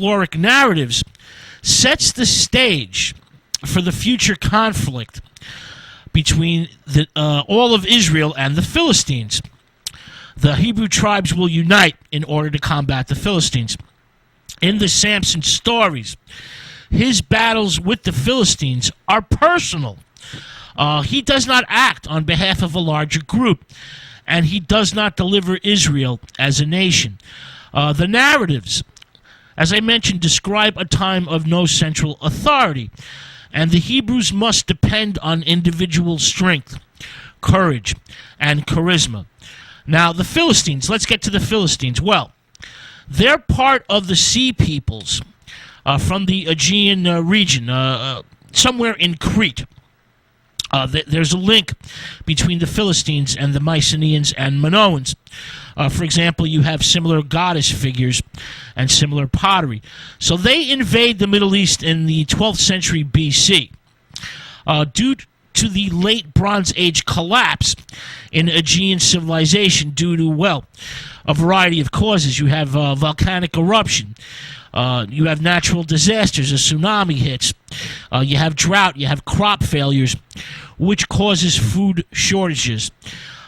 folkloric narratives sets the stage for the future conflict between all of Israel and the Philistines. The Hebrew tribes will unite in order to combat the Philistines. In the Samson stories, his battles with the Philistines are personal. He does not act on behalf of a larger group, and he does not deliver Israel as a nation. The narratives, as I mentioned, describe a time of no central authority, and the Hebrews must depend on individual strength, courage, and charisma. Now, the Philistines, let's get to the Philistines. Well, they're part of the Sea Peoples from the Aegean region, somewhere in Crete. There's a link between the Philistines and the Mycenaeans and Minoans. For example, you have similar goddess figures and similar pottery. So they invade the Middle East in the 12th century BC. Due to the late Bronze Age collapse in Aegean civilization due to, well, a variety of causes. You have volcanic eruption. You have natural disasters, a tsunami hits. You have drought. You have crop failures, which causes food shortages.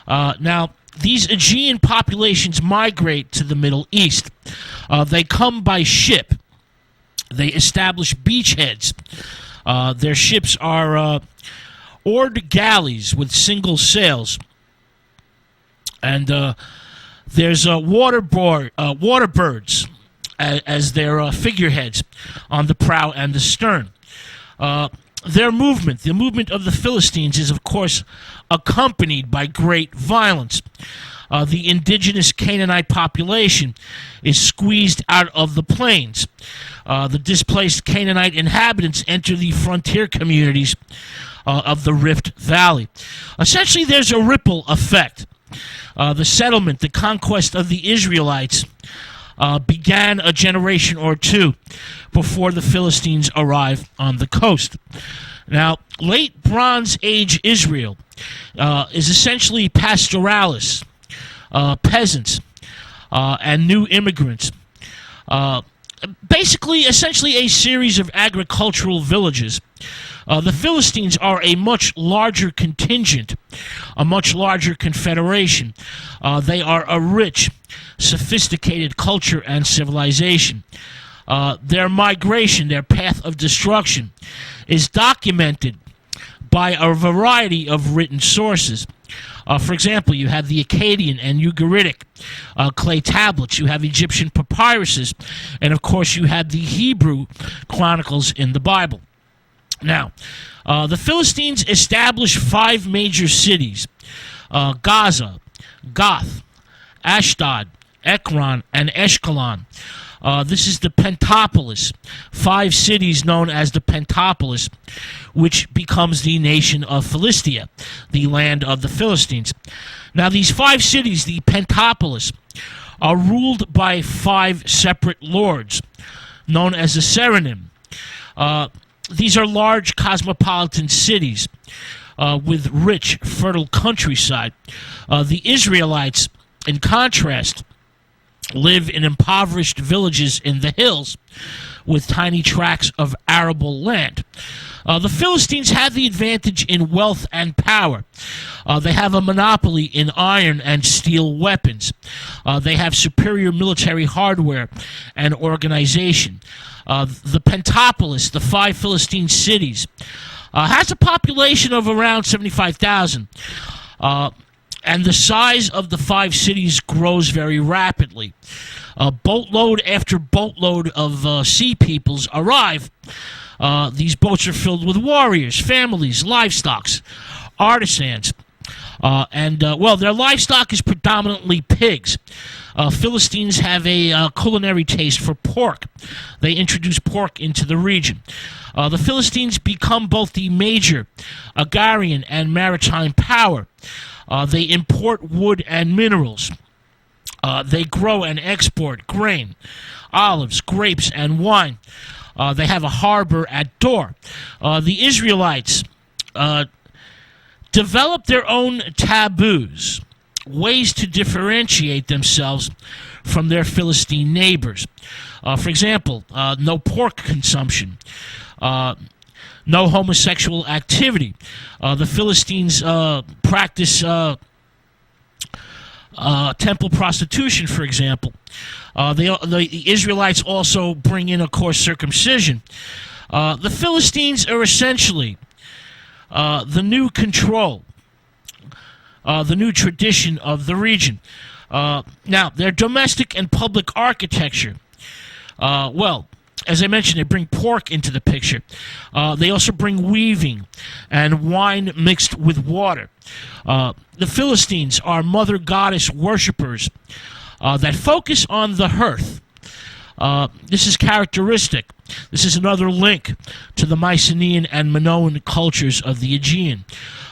Now, these Aegean populations migrate to the Middle East. They come by ship. They establish beachheads. Their ships are oared galleys with single sails. And there's water birds as their figureheads on the prow and the stern. Their movement, the movement of the Philistines, is of course accompanied by great violence. The indigenous Canaanite population is squeezed out of the plains. The displaced Canaanite inhabitants enter the frontier communities of the Rift Valley. Essentially, there's a ripple effect. The settlement, the conquest of the Israelites began a generation or two before the Philistines arrived on the coast. Now, late Bronze Age Israel is essentially pastoralists, peasants, and new immigrants. Essentially a series of agricultural villages. The Philistines are a much larger contingent, a much larger confederation. They are a rich, sophisticated culture and civilization. Their migration, their path of destruction, is documented by a variety of written sources. For example, you have the Akkadian and Ugaritic clay tablets, you have Egyptian papyruses, and of course you have the Hebrew chronicles in the Bible. Now, the Philistines established 5 major cities: Gaza, Gath, Ashdod, Ekron, and Ashkelon. This is the Pentapolis, 5 cities known as the Pentapolis, which becomes the nation of Philistia, the land of the Philistines. Now, these 5 cities, the Pentapolis, are ruled by 5 separate lords, known as the Seranim. These are large cosmopolitan cities with rich, fertile countryside. The Israelites, in contrast, live in impoverished villages in the hills with tiny tracts of arable land. The Philistines have the advantage in wealth and power. They have a monopoly in iron and steel weapons. They have superior military hardware and organization. The Pentapolis, the 5 Philistine cities, has a population of around 75,000. And the size of the 5 cities grows very rapidly. Boatload after boatload of sea peoples arrive. These boats are filled with warriors, families, livestock, artisans. Their livestock is predominantly pigs. Philistines have a culinary taste for pork. They introduce pork into the region. The Philistines become both the major agrarian and maritime power. They import wood and minerals. They grow and export grain, olives, grapes, and wine. They have a harbor at Dor. The Israelites develop their own taboos, ways to differentiate themselves from their Philistine neighbors. For example, no pork consumption, no homosexual activity. The Philistines practice temple prostitution, for example. The Israelites also bring in, of course, circumcision. The Philistines are essentially the new control, the new tradition of the region. Now, their domestic and public architecture, well, as I mentioned, they bring pork into the picture. They also bring weaving and wine mixed with water. The Philistines are mother goddess worshippers that focus on the hearth. This is characteristic. This is another link to the Mycenaean and Minoan cultures of the Aegean.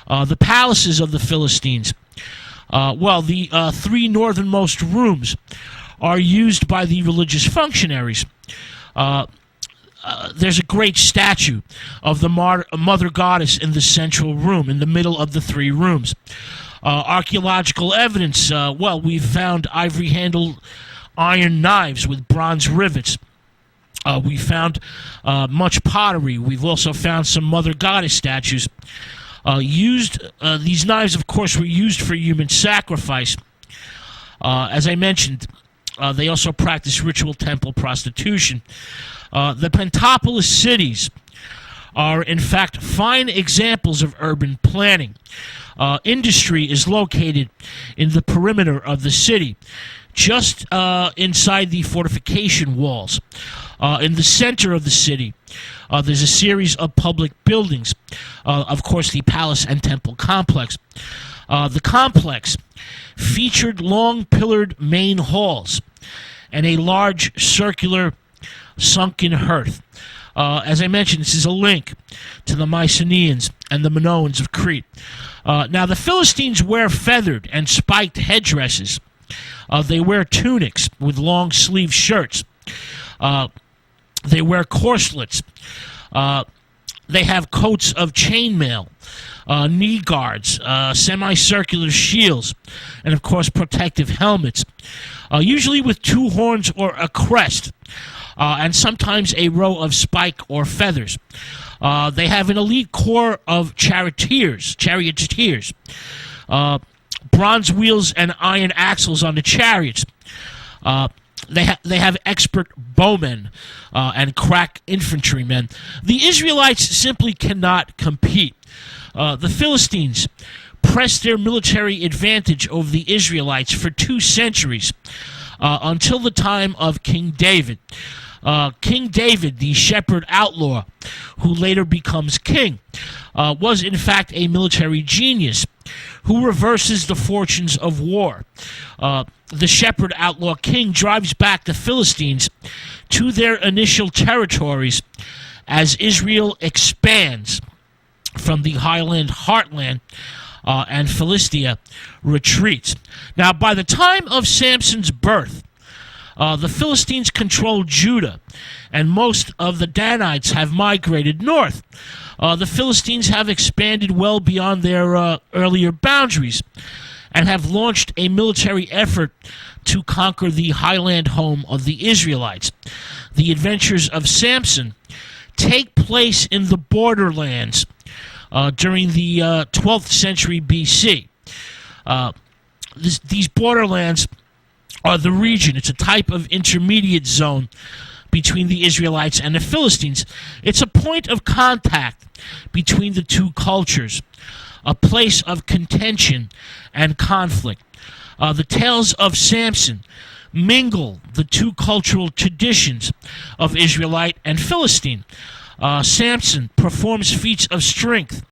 The palaces of the Philistines, the three northernmost rooms are used by the religious functionaries. There's a great statue of the mother goddess in the central room, in the middle of the three rooms. Archaeological evidence, we've found ivory-handled iron knives with bronze rivets. We found much pottery. We've also found some mother goddess statues. These knives, of course, were used for human sacrifice. As I mentioned, they also practice ritual temple prostitution. The Pentapolis cities are, in fact, fine examples of urban planning. Industry is located in the perimeter of the city, just inside the fortification walls. In the center of the city, there's a series of public buildings. Of course, the palace and temple complex. The complex featured long pillared main halls and a large circular sunken hearth. As I mentioned, this is a link to the Mycenaeans and the Minoans of Crete. Now, the Philistines wear feathered and spiked headdresses. They wear tunics with long sleeve shirts. They wear corselets. They have coats of chainmail, knee guards, semicircular shields, and of course protective helmets, usually with two horns or a crest, and sometimes a row of spike or feathers. They have an elite corps of charioteers, bronze wheels and iron axles on the chariots. They have expert bowmen and crack infantrymen. The Israelites simply cannot compete. The Philistines pressed their military advantage over the Israelites for 2 centuries, until the time of King David. King David, the shepherd outlaw, who later becomes king, was in fact a military genius who reverses the fortunes of war. The shepherd outlaw king drives back the Philistines to their initial territories as Israel expands from the highland heartland, and Philistia retreats. Now, by the time of Samson's birth, the Philistines control Judah, and most of the Danites have migrated north. The Philistines have expanded well beyond their earlier boundaries and have launched a military effort to conquer the highland home of the Israelites. The adventures of Samson take place in the borderlands during the 12th century BC. These borderlands are the region. It's a type of intermediate zone between the Israelites and the Philistines. It's a point of contact between the two cultures, a place of contention and conflict. The tales of Samson mingle the two cultural traditions of Israelite and Philistine. Samson performs feats of strength